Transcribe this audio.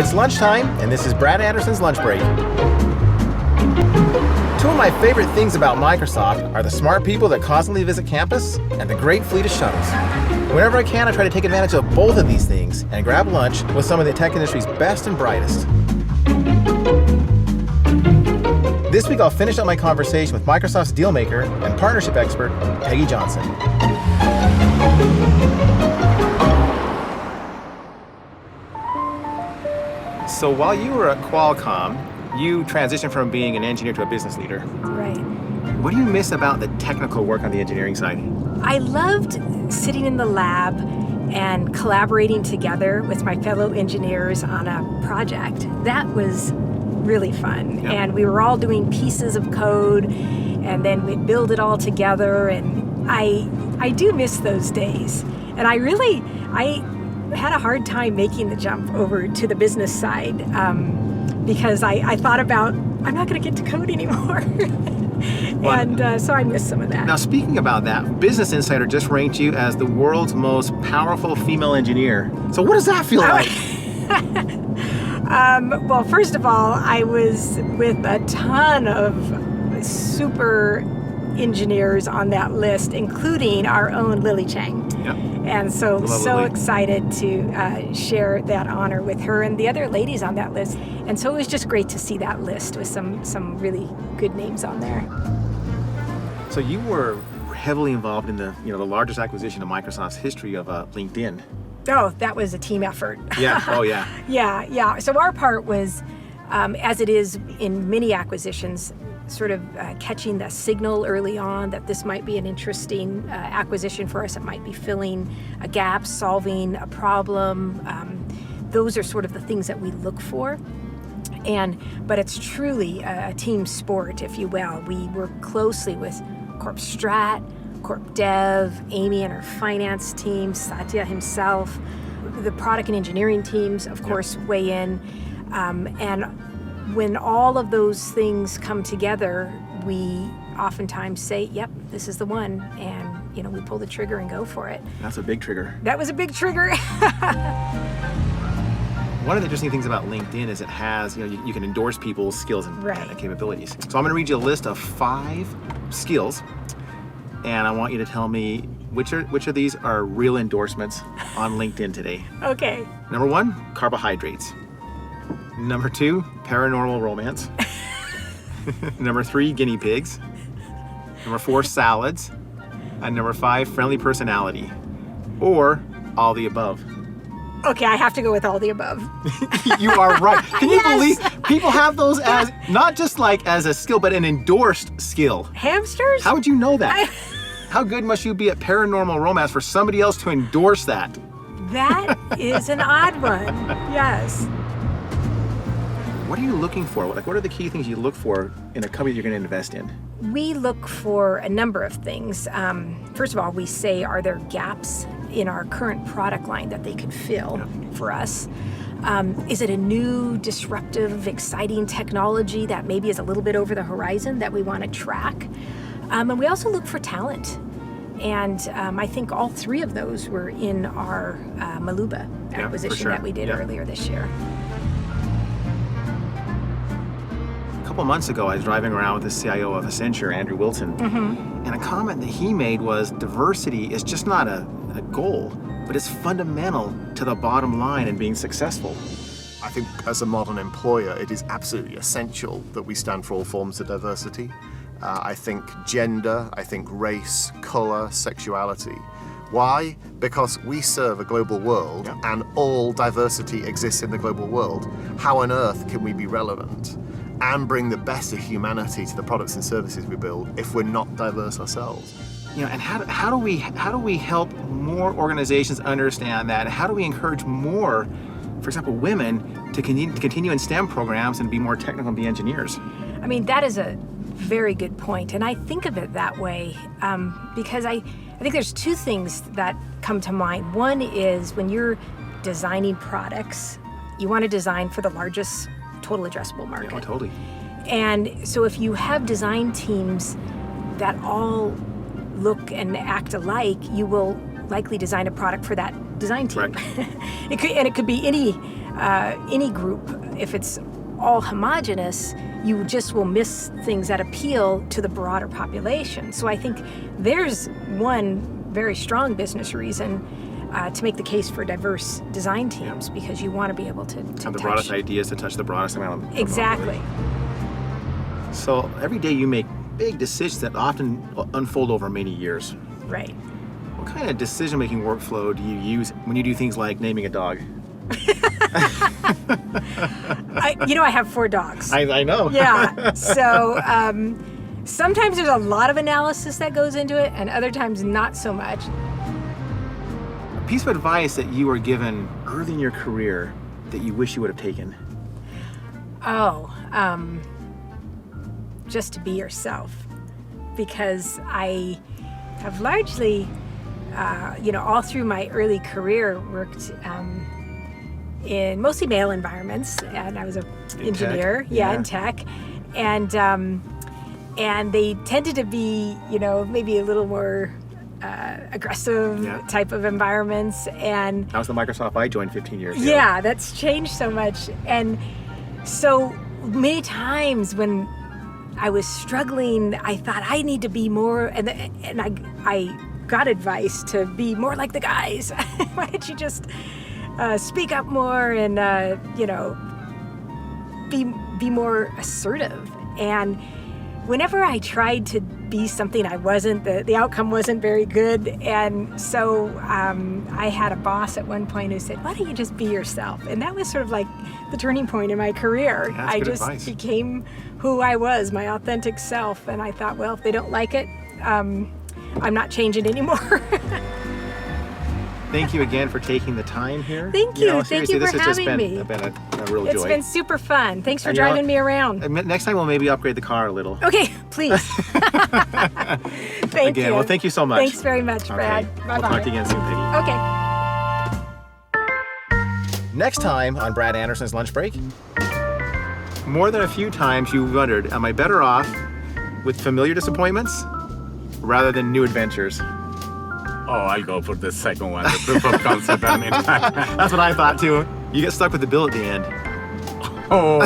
It's lunchtime, and this is Brad Anderson's Lunch Break. Two of my favorite things about Microsoft are the smart people that constantly visit campus and the great fleet of shuttles. Whenever I can, I try to take advantage of both of these things and grab lunch with some of the tech industry's best and brightest. This week, I'll finish up my conversation with Microsoft's dealmaker and partnership expert, Peggy Johnson. So while you were at Qualcomm, you transitioned from being an engineer to a business leader. Right. What do you miss about the technical work on the engineering side? I loved sitting in the lab and collaborating together with my fellow engineers on a project. That was really fun. Yeah. And we were all doing pieces of code, and then we'd build it all together. And I do miss those days. And I had a hard time making the jump over to the business side because I thought about, I'm not going to get to code anymore. So I miss some of that. Now, speaking about that, Business Insider just ranked you as the world's most powerful female engineer. So what does that feel like? Well, first of all, I was with a ton of super engineers on that list, including our own Lily Chang. Yeah. And so Lily. excited to share that honor with her and the other ladies on that list. And so it was just great to see that list with some really good names on there. So you were heavily involved in the largest acquisition of Microsoft's history of LinkedIn. Oh, that was a team effort. Yeah. Oh, yeah. Yeah. So our part was, as it is in many acquisitions, sort of catching the signal early on that this might be an interesting acquisition for us. It might be filling a gap, solving a problem. Those are sort of the things that we look for. But it's truly a team sport, if you will. We work closely with Corp Strat, Corp Dev, Amy and her finance team, Satya himself, the product and engineering teams, of course, weigh in. And when all of those things come together, we oftentimes say, yep, this is the one. And, we pull the trigger and go for it. That's a big trigger. That was a big trigger. One of the interesting things about LinkedIn is it has, you can endorse people's skills and capabilities. So I'm going to read you a list of 5 skills, and I want you to tell me which of these are real endorsements on LinkedIn today. Okay. Number 1, carbohydrates. Number 2, paranormal romance. Number 3, guinea pigs. Number 4, salads. And number 5, friendly personality. Or all the above. Okay, I have to go with all the above. You are right. Can you believe people have those as not just like as a skill, but an endorsed skill? Hamsters? How would you know that? How good must you be at paranormal romance for somebody else to endorse that? That is an odd one. Yes. What are you looking for? What are the key things you look for in a company you're going to invest in? We look for a number of things. First of all, we say, are there gaps in our current product line that they could fill for us? Is it a new, disruptive, exciting technology that maybe is a little bit over the horizon that we want to track? And we also look for talent. And I think all 3 of those were in our Maluba acquisition that we did earlier this year. A couple months ago, I was driving around with the CIO of Accenture, Andrew Wilson, and a comment that he made was diversity is just not a goal, but it's fundamental to the bottom line in being successful. I think as a modern employer, it is absolutely essential that we stand for all forms of diversity. I think gender, I think race, colour, sexuality. Why? Because we serve a global world and all diversity exists in the global world. How on earth can we be relevant and bring the best of humanity to the products and services we build if we're not diverse ourselves? And how do we help more organizations understand that? How do we encourage more, for example, women to continue in STEM programs and be more technical and be engineers? I mean, that is a very good point. And I think of it that way because I think there's 2 things that come to mind. One is when you're designing products, you want to design for the largest total addressable market. Yeah, totally. And so if you have design teams that all look and act alike, you will likely design a product for that design team. Right. It could be any any group, if it's all homogenous, you just will miss things that appeal to the broader population. So I think there's one very strong business reason to make the case for diverse design teams, because you want to be able to Have the touch. broadest ideas to touch the broadest amount of Exactly. So every day you make big decisions that often unfold over many years. Right. What kind of decision-making workflow do you use when you do things like naming a dog? I have 4 dogs. I know. Yeah. So sometimes there's a lot of analysis that goes into it, and other times not so much. A piece of advice that you were given early in your career that you wish you would have taken. Just to be yourself, because I have largely, all through my early career worked in mostly male environments, and I was an engineer, in tech, and they tended to be, maybe a little more aggressive type of environments, and That was the Microsoft I joined 15 years ago. yeah, that's changed so much. And so many times when I was struggling, I thought I need to be more, and I got advice to be more like the guys. Why don't you just speak up more and be more assertive? And whenever I tried to be something I wasn't, the outcome wasn't very good. And so I had a boss at one point who said, "Why don't you just be yourself?" And that was sort of like the turning point in my career. That's I good just advice. became who I was, my authentic self. And I thought, well, if they don't like it, I'm not changing anymore. Thank you again for taking the time here. Thank you. Thank Seriously, you this for has just having been, me. been a real It's joy. been super fun. Thanks for And you know driving me around. Next time we'll maybe upgrade the car a little. Okay, please. Thank Again, you. well, thank you so much. Thanks very much, Brad. Okay. Bye-bye. We'll talk to you again soon, Peggy. Okay. Next time on Brad Anderson's Lunch Break. More than a few times you wondered, am I better off with familiar disappointments rather than new adventures? Oh, I'll go for the second one, the proof of concept. I mean, That's what I thought too. You get stuck with the bill at the end. oh.